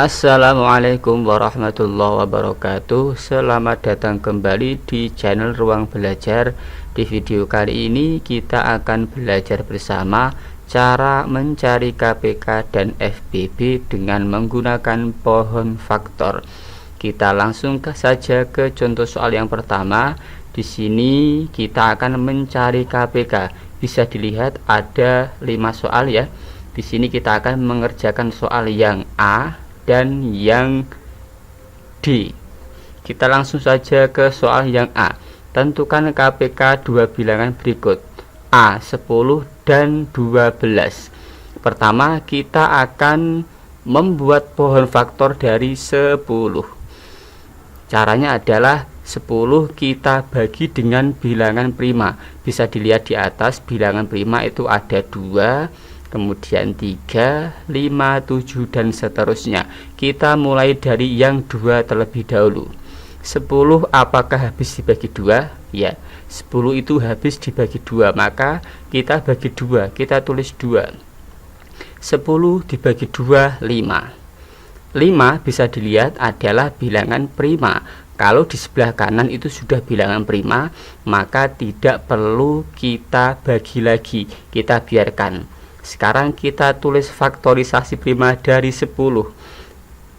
Assalamualaikum warahmatullahi wabarakatuh. Selamat datang kembali di channel Ruang Belajar. Di video kali ini kita akan belajar bersama cara mencari KPK dan FBB dengan menggunakan pohon faktor. Kita langsung saja ke contoh soal yang pertama. Di sini kita akan mencari KPK. Bisa dilihat ada 5 soal ya. Di sini kita akan mengerjakan soal yang A dan yang D. Kita langsung saja ke soal yang A. Tentukan KPK dua bilangan berikut, A 10 dan 12. Pertama, kita akan membuat pohon faktor dari 10. Caranya adalah 10 kita bagi dengan bilangan prima. Bisa dilihat di atas, bilangan prima itu ada 2, kemudian 3, 5, 7 dan seterusnya. Kita mulai dari yang 2 terlebih dahulu. 10 apakah habis dibagi 2? Ya, 10 itu habis dibagi 2, maka kita bagi 2, kita tulis 2. 10 dibagi 2, 5. 5 bisa dilihat adalah bilangan prima. Kalau di sebelah kanan itu sudah bilangan prima, maka tidak perlu kita bagi lagi, kita biarkan. Sekarang kita tulis faktorisasi prima dari 10.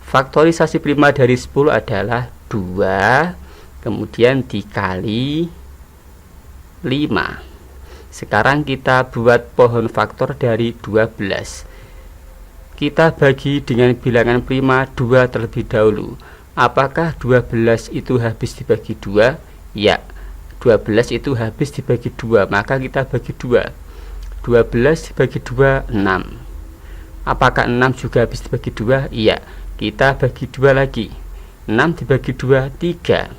Faktorisasi prima dari 10 adalah 2, kemudian dikali 5. Sekarang kita buat pohon faktor dari 12. Kita bagi dengan bilangan prima 2 terlebih dahulu. Apakah 12 itu habis dibagi 2? Ya, 12 itu habis dibagi 2, maka kita bagi 2. 12 dibagi 2, 6. Apakah 6 juga habis dibagi 2? Iya, kita bagi 2 lagi. 6 dibagi 2, 3.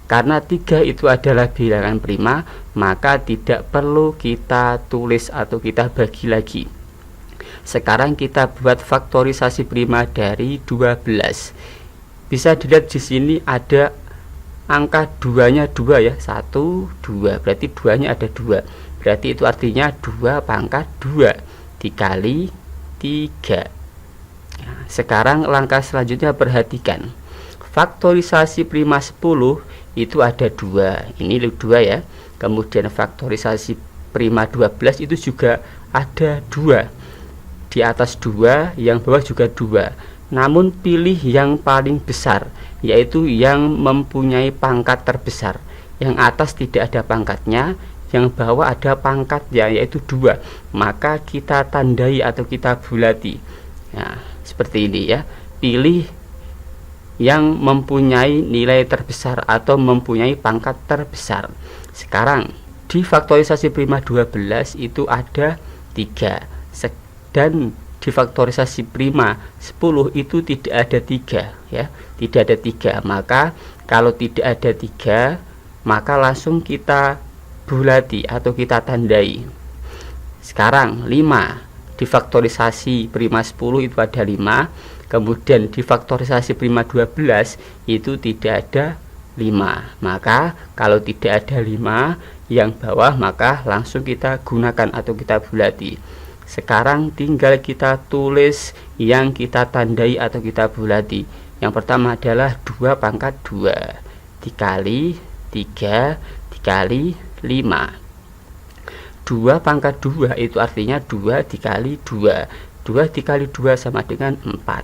Karena 3 itu adalah bilangan prima, maka tidak perlu kita tulis atau kita bagi lagi. Sekarang kita buat faktorisasi prima dari 12. Bisa dilihat di sini ada angka 2-nya 2 ya. 1, 2. Berarti 2-nya ada 2. Berarti itu artinya 2 pangkat 2 dikali 3. Nah, sekarang langkah selanjutnya perhatikan. Faktorisasi prima 10 itu ada 2. Ini 2 ya. Kemudian faktorisasi prima 12 itu juga ada 2. Di atas 2, yang bawah juga 2. Namun pilih yang paling besar, yaitu yang mempunyai pangkat terbesar. Yang atas tidak ada pangkatnya, yang bawah ada pangkatnya yaitu 2, maka kita tandai atau kita bulati. Nah, seperti ini ya. Pilih yang mempunyai nilai terbesar atau mempunyai pangkat terbesar. Sekarang di faktorisasi prima 12 itu ada 3, dan di faktorisasi prima 10 itu tidak ada 3 ya, tidak ada 3. Maka kalau tidak ada 3, maka langsung kita bulati atau kita tandai. Sekarang 5 difaktorisasi prima 10 itu ada 5, kemudian difaktorisasi prima 12 itu tidak ada 5. Maka kalau tidak ada 5 yang bawah, maka langsung kita gunakan atau kita bulati. Sekarang tinggal kita tulis yang kita tandai atau kita bulati. Yang pertama adalah 2 pangkat 2 dikali 3 dikali 5. 2 pangkat 2 itu artinya 2 dikali 2. 2 dikali 2 sama dengan 4.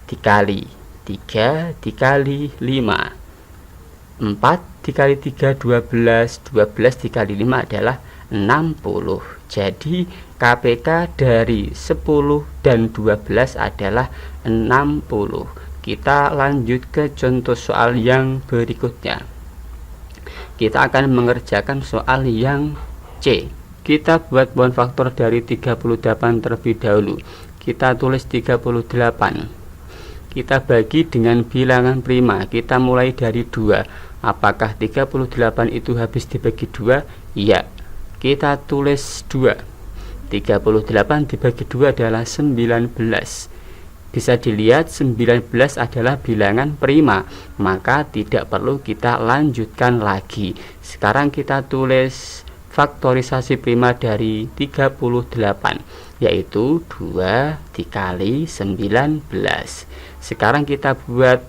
Dikali 3 dikali 5. 4 dikali 3, 12. 12 dikali 5 adalah 60. Jadi KPK dari 10 dan 12 adalah 60. Kita lanjut ke contoh soal yang berikutnya. Kita akan mengerjakan soal yang C. Kita buat pohon faktor dari 38 terlebih dahulu. Kita tulis 38. Kita bagi dengan bilangan prima. Kita mulai dari 2. Apakah 38 itu habis dibagi 2? Iya. Kita tulis 2. 38 dibagi 2 adalah 19. Bisa dilihat 19 adalah bilangan prima, maka tidak perlu kita lanjutkan lagi. Sekarang kita tulis faktorisasi prima dari 38, yaitu 2 dikali 19. Sekarang kita buat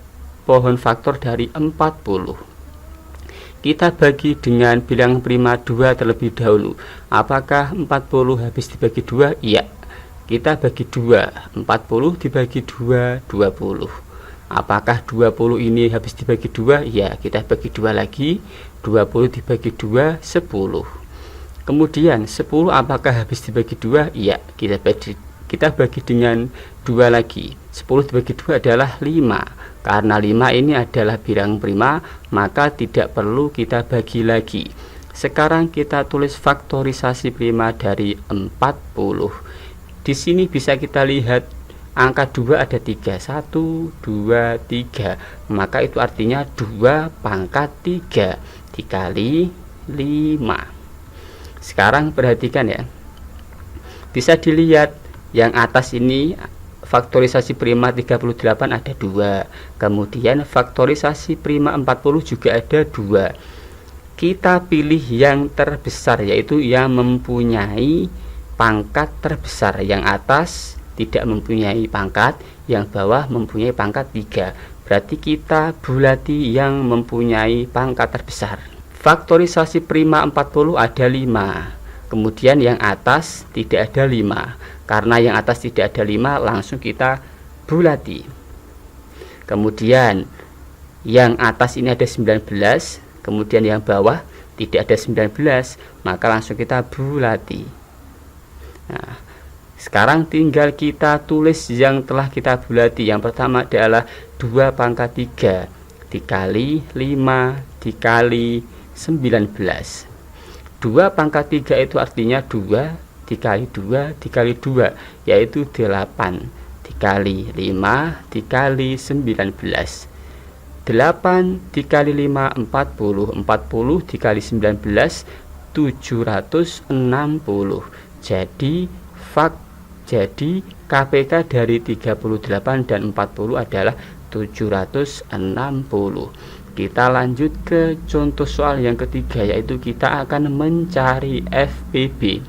pohon faktor dari 40. Kita bagi dengan bilangan prima 2 terlebih dahulu. Apakah 40 habis dibagi 2? Iya. Kita bagi 2. 40 dibagi 2, 20. Apakah 20 ini habis dibagi 2? Ya, kita bagi 2 lagi. 20 dibagi 2, 10. Kemudian 10 apakah habis dibagi 2? Ya, kita bagi dengan 2 lagi. 10 dibagi 2 adalah 5. Karena 5 ini adalah bilangan prima, maka tidak perlu kita bagi lagi. Sekarang kita tulis faktorisasi prima dari 40. Di sini bisa kita lihat angka 2 ada 3, 1, 2, 3, maka itu artinya 2 pangkat 3 dikali 5. Sekarang perhatikan ya, bisa dilihat yang atas ini faktorisasi prima 38 ada 2, kemudian faktorisasi prima 40 juga ada 2. Kita pilih yang terbesar, yaitu yang mempunyai pangkat terbesar. Yang atas tidak mempunyai pangkat, yang bawah mempunyai pangkat 3. Berarti kita bulati yang mempunyai pangkat terbesar. Faktorisasi prima 40 ada 5. Kemudian yang atas tidak ada 5. Karena yang atas tidak ada 5, langsung kita bulati. Kemudian yang atas ini ada 19, kemudian yang bawah tidak ada 19, maka langsung kita bulati. Nah, sekarang tinggal kita tulis yang telah kita bulati. Yang pertama adalah 2 pangkat 3 dikali 5 dikali 19. 2 pangkat 3 itu artinya 2 dikali 2 dikali 2, yaitu 8 dikali 5 dikali 19. 8 dikali 5 40, 40 dikali 19 760. Jadi KPK dari 38 dan 40 adalah 760. Kita lanjut ke contoh soal yang ketiga, yaitu kita akan mencari FPB.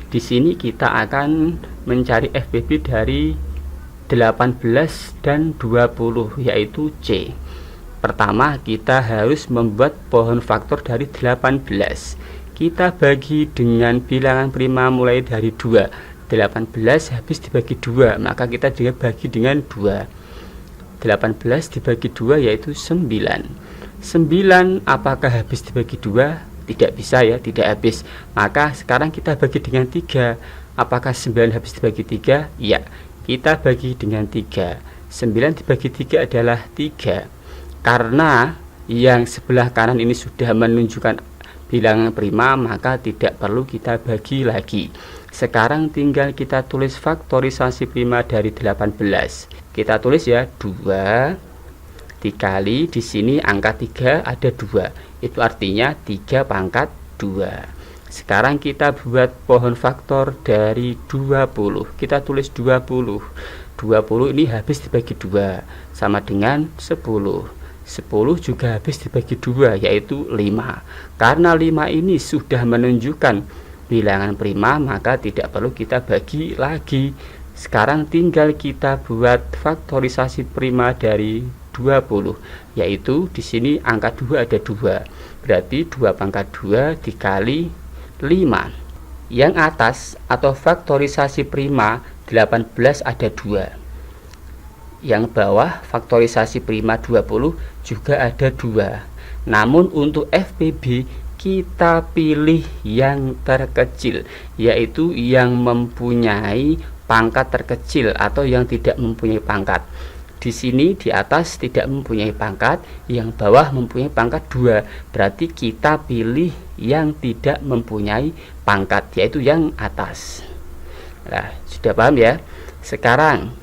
Di sini kita akan mencari FPB dari 18 dan 20, yaitu C. Pertama, kita harus membuat pohon faktor dari 18. Kita bagi dengan bilangan prima mulai dari 2. 18 habis dibagi 2, maka kita juga bagi dengan 2. 18 dibagi 2 yaitu 9. 9 apakah habis dibagi 2? Tidak bisa ya, tidak habis. Maka sekarang kita bagi dengan 3. Apakah 9 habis dibagi 3? Ya, kita bagi dengan 3. 9 dibagi 3 adalah 3. Karena yang sebelah kanan ini sudah menunjukkan bilangan prima, maka tidak perlu kita bagi lagi. Sekarang tinggal kita tulis faktorisasi prima dari 18. Kita tulis ya, 2 dikali, di sini angka 3 ada 2. Itu artinya 3 pangkat 2. Sekarang kita buat pohon faktor dari 20. Kita tulis 20. 20 ini habis dibagi 2 sama dengan 10. 10 juga habis dibagi 2 yaitu 5. Karena 5 ini sudah menunjukkan bilangan prima, maka tidak perlu kita bagi lagi. Sekarang tinggal kita buat faktorisasi prima dari 20, yaitu di sini angka 2 ada 2. Berarti 2 pangkat 2 dikali 5. Yang atas atau faktorisasi prima 18 ada 2. Yang bawah faktorisasi prima 20 juga ada 2. Namun untuk FPB kita pilih yang terkecil, yaitu yang mempunyai pangkat terkecil atau yang tidak mempunyai pangkat. Di sini di atas tidak mempunyai pangkat, yang bawah mempunyai pangkat 2. Berarti kita pilih yang tidak mempunyai pangkat, yaitu yang atas. Nah, sudah paham ya? Sekarang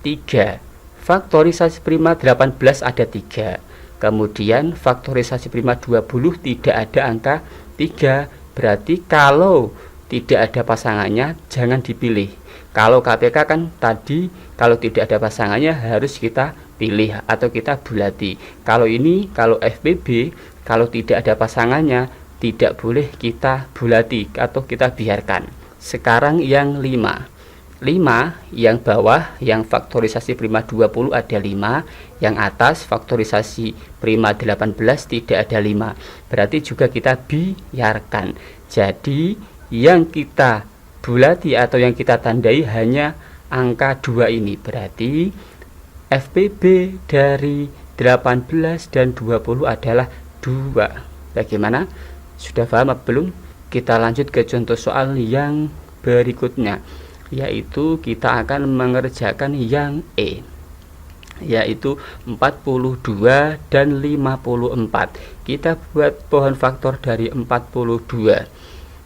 3. Faktorisasi prima 18 ada 3. Kemudian faktorisasi prima 20 tidak ada angka 3. Berarti kalau tidak ada pasangannya jangan dipilih. Kalau KPK kan tadi kalau tidak ada pasangannya harus kita pilih atau kita bulati. Kalau ini, kalau FPB, kalau tidak ada pasangannya tidak boleh kita bulati atau kita biarkan. Sekarang yang 5 yang bawah, yang faktorisasi prima 20 ada 5, yang atas faktorisasi prima 18 tidak ada 5, berarti juga kita biarkan. Jadi yang kita bulati atau yang kita tandai hanya angka 2 ini, berarti FPB dari 18 dan 20 adalah 2. Bagaimana? Sudah paham atau belum? Kita lanjut ke contoh soal yang berikutnya, yaitu kita akan mengerjakan yang E, yaitu 42 dan 54. Kita buat pohon faktor dari 42.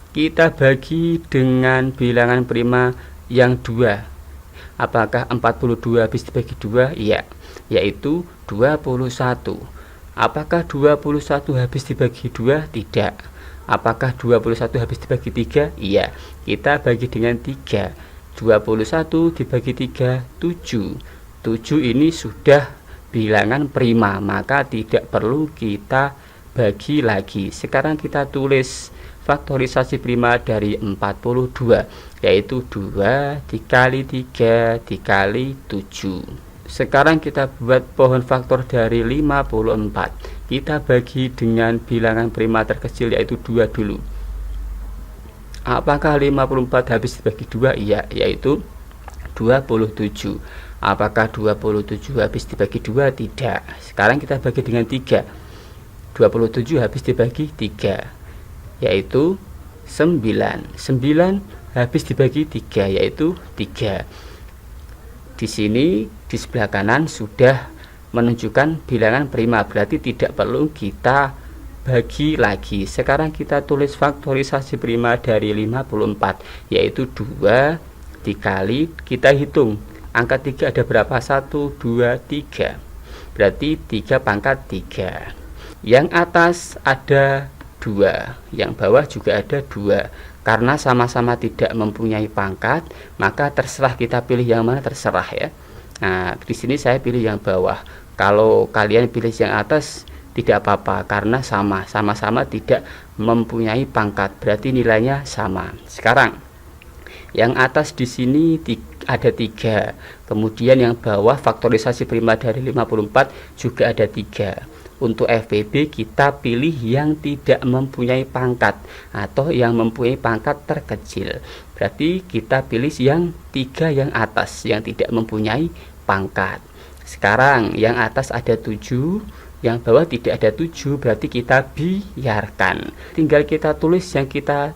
Kita bagi dengan bilangan prima yang 2. Apakah 42 habis dibagi 2? Iya, yaitu 21. Apakah 21 habis dibagi 2? Tidak. Apakah 21 habis dibagi 3? Iya. Kita bagi dengan 3. 21 dibagi 3, 7. 7 ini sudah bilangan prima, maka tidak perlu kita bagi lagi. Sekarang kita tulis faktorisasi prima dari 42, yaitu 2 dikali 3 dikali 7. Sekarang kita buat pohon faktor dari 54. Kita bagi dengan bilangan prima terkecil, yaitu 2 dulu. Apakah 54 habis dibagi 2? Iya, yaitu 27. Apakah 27 habis dibagi 2? Tidak. Sekarang kita bagi dengan 3. 27 habis dibagi 3, yaitu 9. 9 habis dibagi 3, yaitu 3. Di sini di sebelah kanan sudah menunjukkan bilangan prima, berarti tidak perlu kita bagi lagi. Sekarang kita tulis faktorisasi prima dari 54, yaitu 2 dikali, kita hitung angka 3 ada berapa? 1, 2, 3, berarti 3 pangkat 3. Yang atas ada 2, yang bawah juga ada 2. Karena sama-sama tidak mempunyai pangkat, maka terserah kita pilih yang mana, terserah ya. Nah, di sini saya pilih yang bawah. Kalau kalian pilih yang atas tidak apa-apa, karena sama-sama tidak mempunyai pangkat, berarti nilainya sama. Sekarang yang atas di sini ada 3, kemudian yang bawah faktorisasi prima dari 54 juga ada 3. Untuk FPB kita pilih yang tidak mempunyai pangkat atau yang mempunyai pangkat terkecil, berarti kita pilih yang 3 yang atas yang tidak mempunyai pangkat. Sekarang yang atas ada 7, yang bawah tidak ada 7, berarti kita biarkan. Tinggal kita tulis yang kita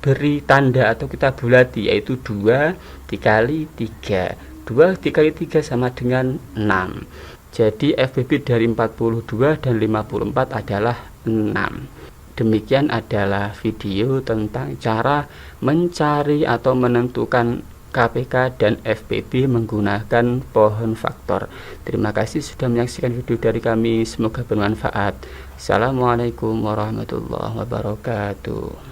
beri tanda atau kita bulati, yaitu 2 dikali 3. 2 dikali 3 sama dengan 6. Jadi FPB dari 42 dan 54 adalah 6. Demikian adalah video tentang cara mencari atau menentukan KPK dan FPB menggunakan pohon faktor. Terima kasih sudah menyaksikan video dari kami, semoga bermanfaat. Assalamualaikum warahmatullahi wabarakatuh.